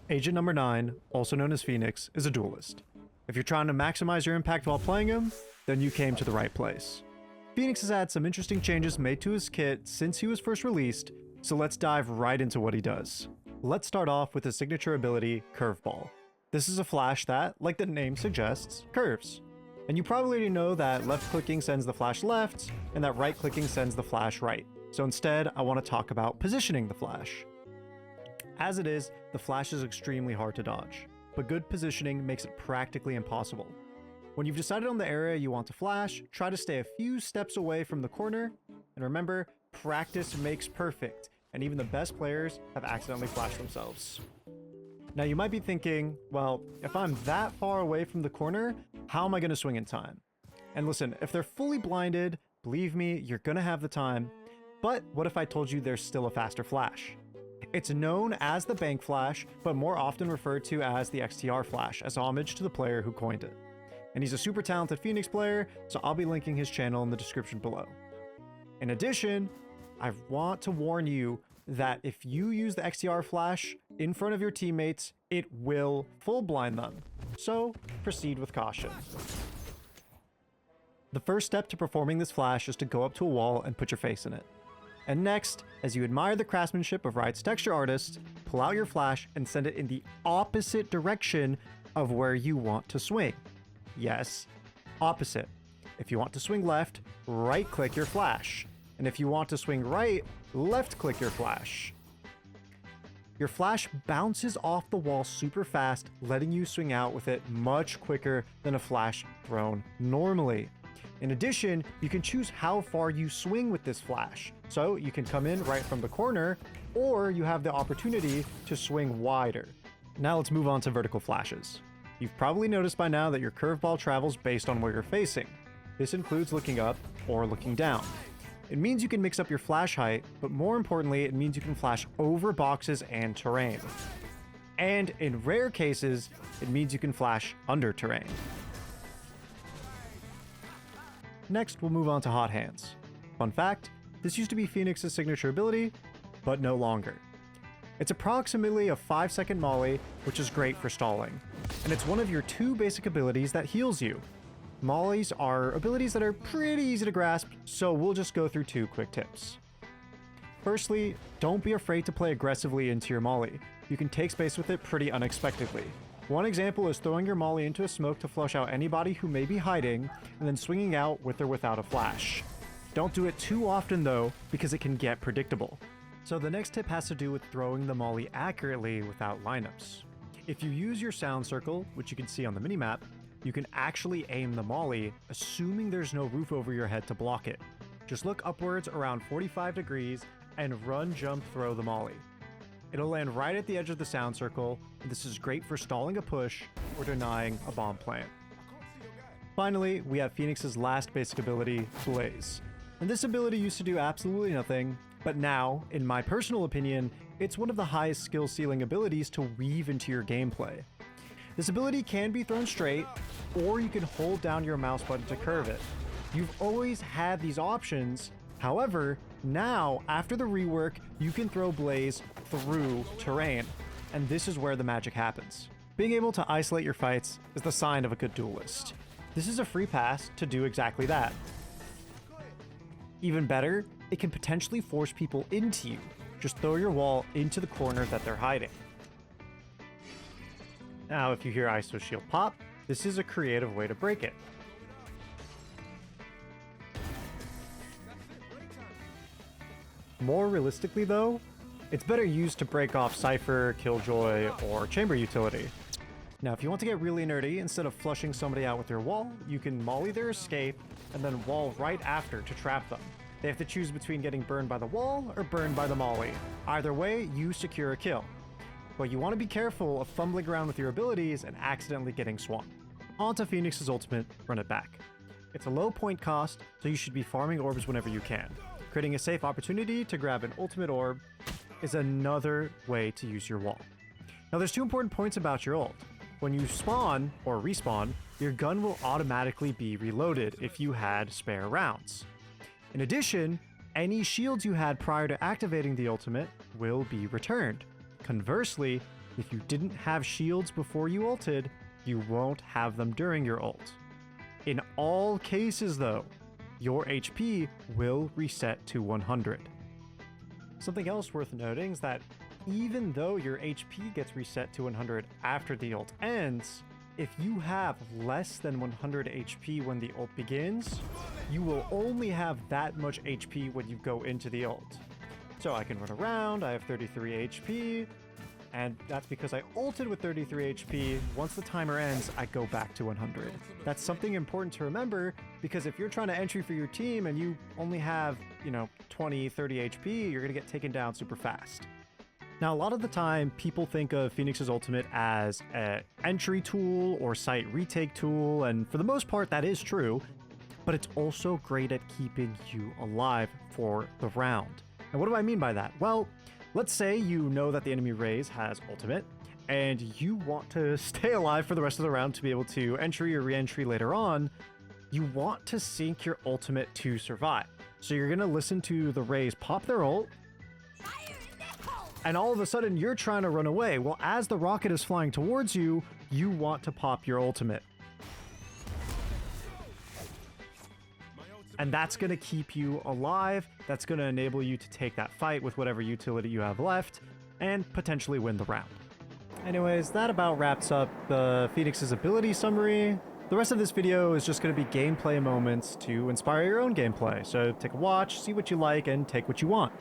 Agent number 9, also known as Phoenix, is a duelist. If you're trying to maximize your impact while playing him, then you came to the right place. Phoenix has had some interesting changes made to his kit since he was first released, so let's dive right into what he does. Let's start off with his signature ability, Curveball. This is a flash that, like the name suggests, curves. And you probably already know that left-clicking sends the flash left, and that right-clicking sends the flash right. So instead, I want to talk about positioning the flash. As it is, the flash is extremely hard to dodge, but good positioning makes it practically impossible. When you've decided on the area you want to flash, try to stay a few steps away from the corner, and remember, practice makes perfect, and even the best players have accidentally flashed themselves. Now you might be thinking, well, if I'm that far away from the corner, how am I going to swing in time? And listen, if they're fully blinded, believe me, you're going to have the time, but what if I told you there's still a faster flash? It's known as the Bank Flash, but more often referred to as the XTR Flash, as homage to the player who coined it. And he's a super talented Phoenix player, so I'll be linking his channel in the description below. In addition, I want to warn you that if you use the XTR Flash in front of your teammates, it will full blind them. So proceed with caution. The first step to performing this flash is to go up to a wall and put your face in it. And next, as you admire the craftsmanship of Riot's texture artist, pull out your flash and send it in the opposite direction of where you want to swing. Yes, opposite. If you want to swing left, right-click your flash. And if you want to swing right, left-click your flash. Your flash bounces off the wall super fast, letting you swing out with it much quicker than a flash thrown normally. In addition, you can choose how far you swing with this flash. So you can come in right from the corner, or you have the opportunity to swing wider. Now let's move on to vertical flashes. You've probably noticed by now that your curveball travels based on where you're facing. This includes looking up or looking down. It means you can mix up your flash height, but more importantly, it means you can flash over boxes and terrain. And in rare cases, it means you can flash under terrain. Next, we'll move on to Hot Hands. Fun fact, this used to be Phoenix's signature ability, but no longer. It's approximately a 5-second molly, which is great for stalling. And it's one of your 2 basic abilities that heals you. Mollies are abilities that are pretty easy to grasp, so we'll just go through 2 quick tips. Firstly, don't be afraid to play aggressively into your molly. You can take space with it pretty unexpectedly. One example is throwing your molly into a smoke to flush out anybody who may be hiding, and then swinging out with or without a flash. Don't do it too often though, because it can get predictable. So the next tip has to do with throwing the molly accurately without lineups. If you use your sound circle, which you can see on the minimap, you can actually aim the molly, assuming there's no roof over your head to block it. Just look upwards around 45 degrees and run, jump, throw the molly. It'll land right at the edge of the sound circle, and this is great for stalling a push or denying a bomb plant. Finally, we have Phoenix's last basic ability, Blaze. And this ability used to do absolutely nothing, but now, in my personal opinion, it's one of the highest skill ceiling abilities to weave into your gameplay. This ability can be thrown straight, or you can hold down your mouse button to curve it. You've always had these options, however, now, after the rework, you can throw Blaze through terrain, and this is where the magic happens. Being able to isolate your fights is the sign of a good duelist. This is a free pass to do exactly that. Even better, it can potentially force people into you. Just throw your wall into the corner that they're hiding. Now, if you hear ISO Shield pop, this is a creative way to break it. More realistically though, it's better used to break off Cypher, Killjoy, or Chamber utility. Now if you want to get really nerdy, instead of flushing somebody out with your wall, you can molly their escape and then wall right after to trap them. They have to choose between getting burned by the wall or burned by the molly. Either way, you secure a kill. But you want to be careful of fumbling around with your abilities and accidentally getting swamped. On to Phoenix's ultimate, Run It Back. It's a low point cost, so you should be farming orbs whenever you can. Creating a safe opportunity to grab an ultimate orb is another way to use your wall. Now there's 2 important points about your ult. When you spawn, or respawn, your gun will automatically be reloaded if you had spare rounds. In addition, any shields you had prior to activating the ultimate will be returned. Conversely, If you didn't have shields before you ulted, you won't have them during your ult. In all cases though, your HP will reset to 100. Something else worth noting is that even though your HP gets reset to 100 after the ult ends, if you have less than 100 HP when the ult begins, you will only have that much HP when you go into the ult. So I can run around, I have 33 HP, and that's because I ulted with 33 HP. Once the timer ends, I go back to 100. That's something important to remember, because if you're trying to entry for your team and you only have, 20, 30 HP, you're gonna get taken down super fast. Now, a lot of the time, people think of Phoenix's ultimate as an entry tool or site retake tool, and for the most part, that is true, but it's also great at keeping you alive for the round. And what do I mean by that? Well, let's say you know that the enemy Raze has ultimate, and you want to stay alive for the rest of the round to be able to entry or re-entry later on. You want to sync your ultimate to survive. So you're gonna listen to the Raze pop their ult, and all of a sudden you're trying to run away. Well, as the rocket is flying towards you, you want to pop your ultimate. And that's going to keep you alive. That's going to enable you to take that fight with whatever utility you have left and potentially win the round. Anyways, that about wraps up the Phoenix's ability summary. The rest of this video is just going to be gameplay moments to inspire your own gameplay. So take a watch, see what you like, and take what you want.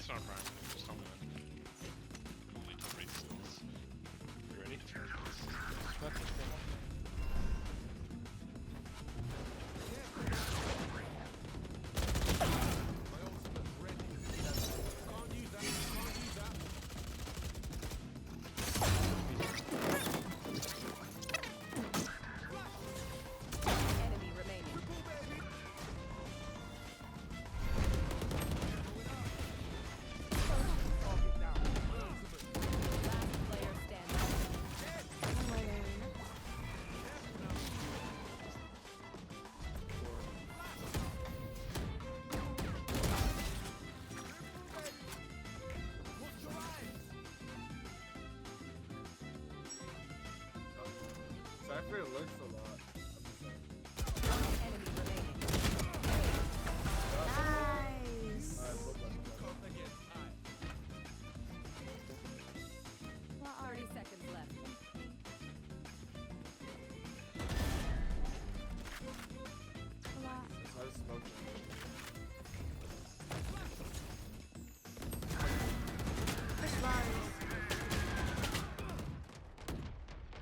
Start Brian, just tell me when. Only to read skills. You ready? Cypher looks a lot.